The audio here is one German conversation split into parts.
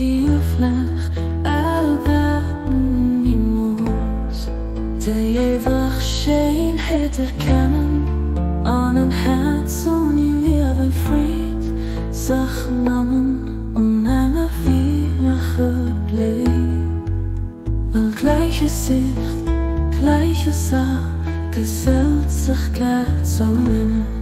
die vlug erwerben die moes. De eeuwig geen het erkennen aan een hart zo niet weer vriend. Zich namen onlange gebleven. Een gleiche Sicht, gleiche Sache, gesellt sich gleich so nah.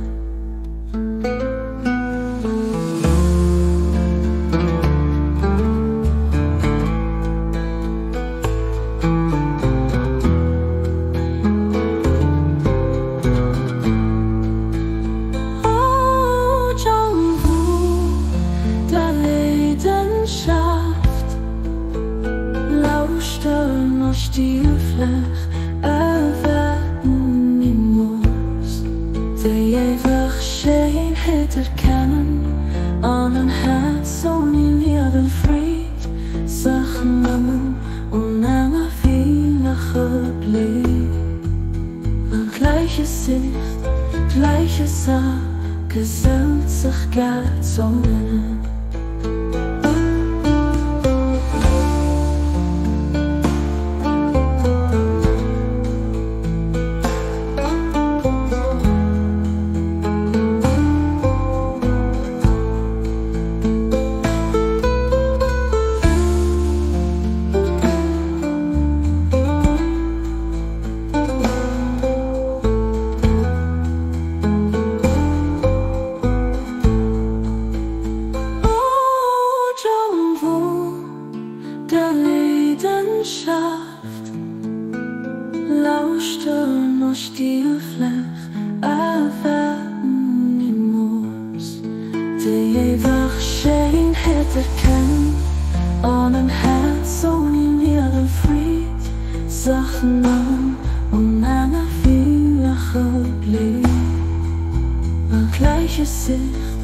Die vlug erwerben die moes. De eeuwig geen het erkennen aan een hart zo niet weer vriend. Zich namen onlange gebleven. Een gleiche Sicht, gleiche Sache, gesellt sich gleich so nah. Lauschte noch die vlug erwerben die moes. De eeuwig geen het erkennen aan een hart zo niet meer vriend. Zich namen onlange gebleven. Een gleiche Sicht,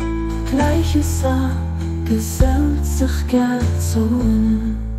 gleiche Sache, gesellt sich gleich so nah.